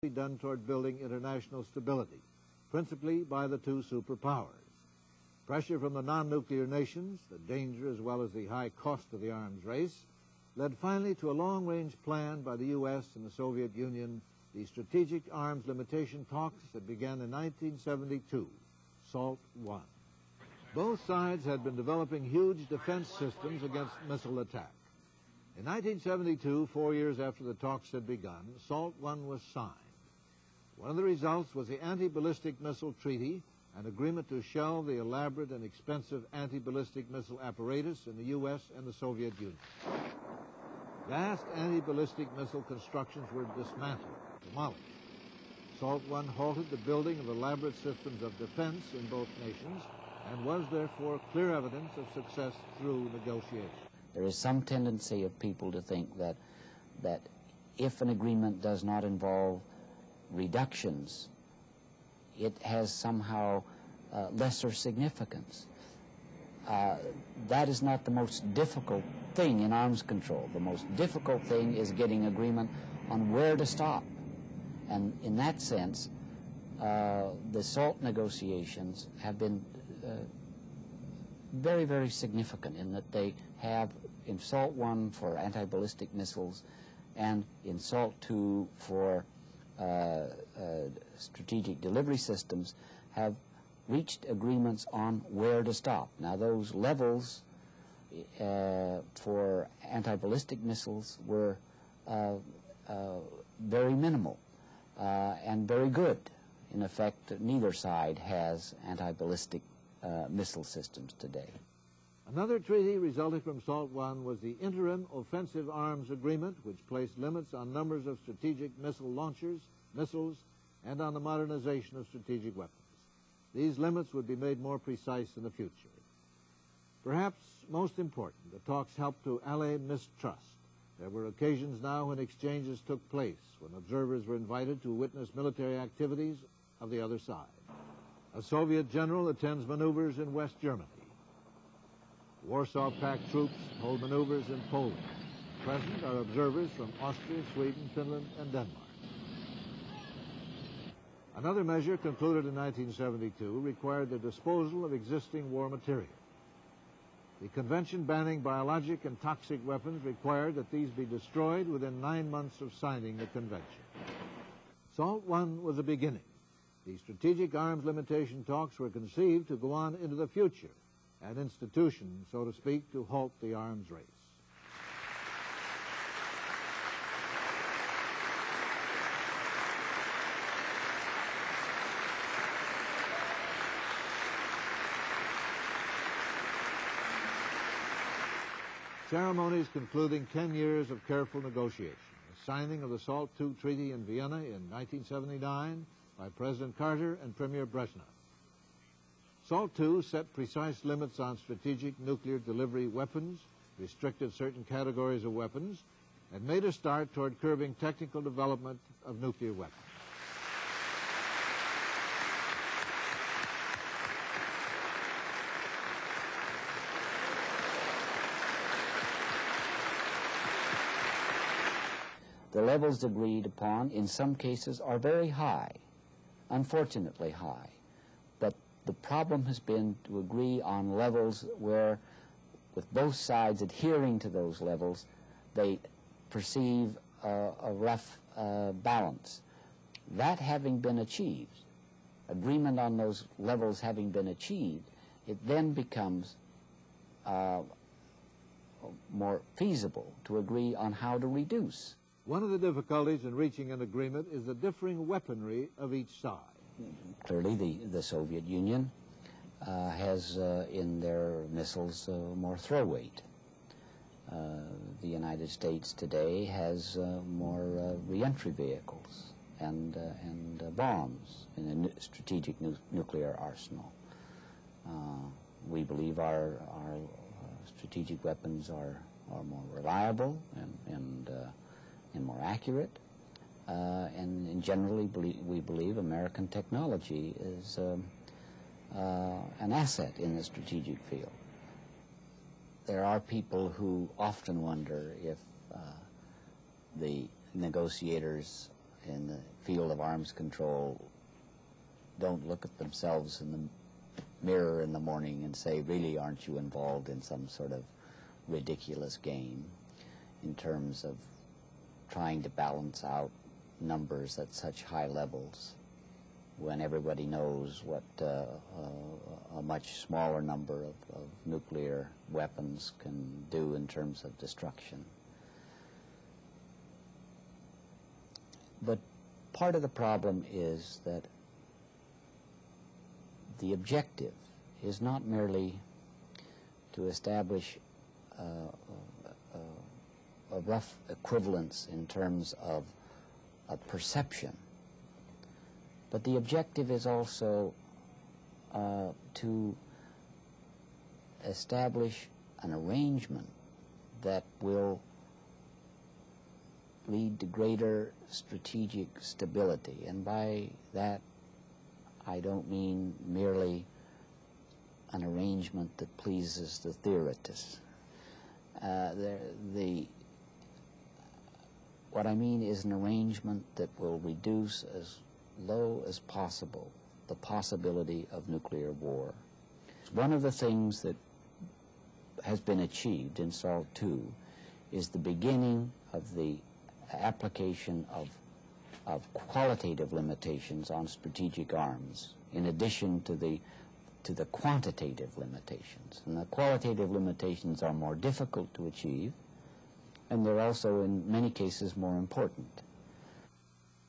be done toward building international stability, principally by the two superpowers. Pressure from the non-nuclear nations, the danger as well as the high cost of the arms race, led finally to a long-range plan by the U.S. and the Soviet Union, the Strategic Arms Limitation Talks that began in 1972, SALT I. Both sides had been developing huge defense systems against missile attack. In 1972, 4 years after the talks had begun, SALT I was signed. One of the results was the Anti-Ballistic Missile Treaty, an agreement to shelve the elaborate and expensive anti-ballistic missile apparatus in the U.S. and the Soviet Union. Vast anti-ballistic missile constructions were dismantled, demolished. SALT I halted the building of elaborate systems of defense in both nations and was therefore clear evidence of success through negotiation. There is some tendency of people to think that if an agreement does not involve reductions, it has somehow lesser significance. That is not the most difficult thing in arms control. The most difficult thing is getting agreement on where to stop. And in that sense, the SALT negotiations have been very, very significant in that they have, in SALT I for anti-ballistic missiles and in SALT II for strategic delivery systems, have reached agreements on where to stop. Now, those levels for anti-ballistic missiles were very minimal and very good. In effect, neither side has anti-ballistic missile systems today. Another treaty resulting from SALT I was the Interim Offensive Arms Agreement, which placed limits on numbers of strategic missile launchers, missiles, and on the modernization of strategic weapons. These limits would be made more precise in the future. Perhaps most important, the talks helped to allay mistrust. There were occasions now when exchanges took place, when observers were invited to witness military activities of the other side. A Soviet general attends maneuvers in West Germany. Warsaw Pact troops hold maneuvers in Poland. Present are observers from Austria, Sweden, Finland, and Denmark. Another measure concluded in 1972 required the disposal of existing war material. The convention banning biologic and toxic weapons required that these be destroyed within 9 months of signing the convention. SALT I was a beginning. The strategic arms limitation talks were conceived to go on into the future, an institution, so to speak, to halt the arms race. Ceremonies concluding 10 years of careful negotiation. The signing of the SALT II Treaty in Vienna in 1979 by President Carter and Premier Brezhnev. SALT II set precise limits on strategic nuclear delivery weapons, restricted certain categories of weapons, and made a start toward curbing technical development of nuclear weapons. The levels agreed upon in some cases are very high, unfortunately high. But the problem has been to agree on levels where, with both sides adhering to those levels, they perceive a rough balance. That having been achieved, agreement on those levels having been achieved, it then becomes more feasible to agree on how to reduce. One of the difficulties in reaching an agreement is the differing weaponry of each side. Clearly, the Soviet Union has in their missiles more throw weight. The United States today has more reentry vehicles and bombs in a strategic nuclear arsenal. We believe our strategic weapons are more reliable and more accurate, and generally we believe American technology is an asset in the strategic field. There are people who often wonder if the negotiators in the field of arms control don't look at themselves in the mirror in the morning and say, really, aren't you involved in some sort of ridiculous game in terms of trying to balance out numbers at such high levels when everybody knows what a much smaller number of nuclear weapons can do in terms of destruction. But part of the problem is that the objective is not merely to establish a rough equivalence in terms of perception, but the objective is also to establish an arrangement that will lead to greater strategic stability. And by that, I don't mean merely an arrangement that pleases the theorists. What I mean is an arrangement that will reduce as low as possible the possibility of nuclear war. One of the things that has been achieved in SALT II is the beginning of the application of qualitative limitations on strategic arms, in addition to the quantitative limitations. And the qualitative limitations are more difficult to achieve, and they're also, in many cases, more important.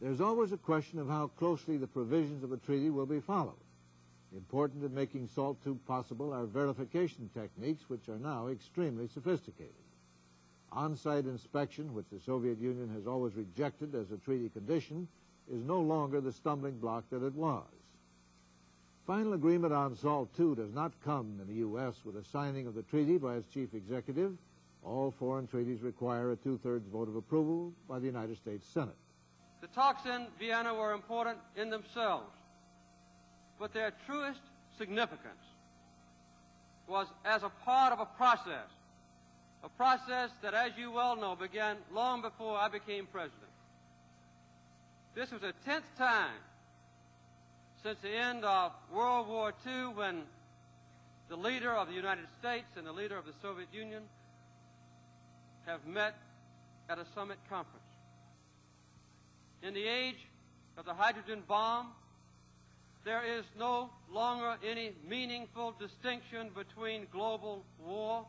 There's always a question of how closely the provisions of a treaty will be followed. Important in making SALT II possible are verification techniques, which are now extremely sophisticated. On-site inspection, which the Soviet Union has always rejected as a treaty condition, is no longer the stumbling block that it was. Final agreement on SALT II does not come in the U.S. with a signing of the treaty by its chief executive. All foreign treaties require a two-thirds vote of approval by the United States Senate. The talks in Vienna were important in themselves, but their truest significance was as a part of a process that, as you well know, began long before I became president. This was the 10th time since the end of World War II when the leader of the United States and the leader of the Soviet Union have met at a summit conference. In the age of the hydrogen bomb, there is no longer any meaningful distinction between global war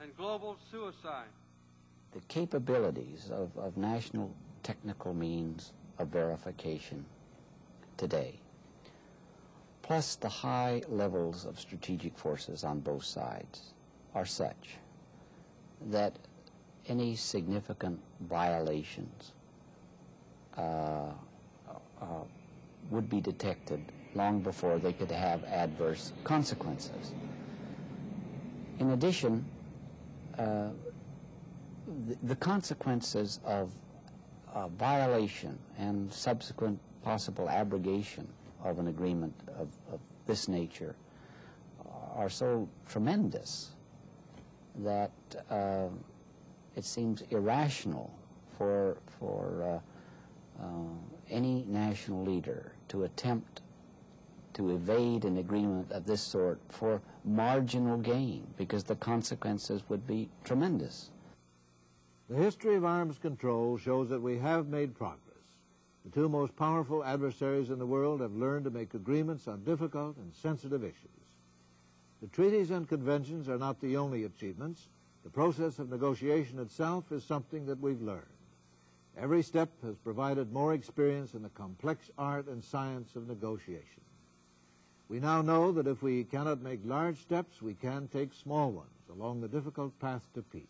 and global suicide. The capabilities of national technical means of verification today, plus the high levels of strategic forces on both sides, are such that any significant violations would be detected long before they could have adverse consequences. In addition, the consequences of violation and subsequent possible abrogation of an agreement of this nature are so tremendous that it seems irrational for any national leader to attempt to evade an agreement of this sort for marginal gain, because the consequences would be tremendous. The history of arms control shows that we have made progress. The two most powerful adversaries in the world have learned to make agreements on difficult and sensitive issues. The treaties and conventions are not the only achievements. The process of negotiation itself is something that we've learned. Every step has provided more experience in the complex art and science of negotiation. We now know that if we cannot make large steps, we can take small ones along the difficult path to peace.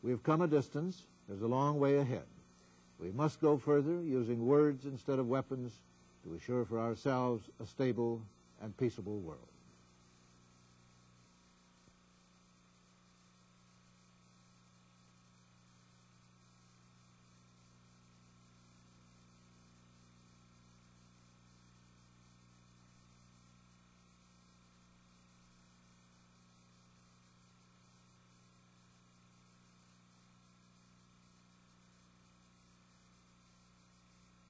We have come a distance. There's a long way ahead. We must go further, using words instead of weapons, to assure for ourselves a stable and peaceable world.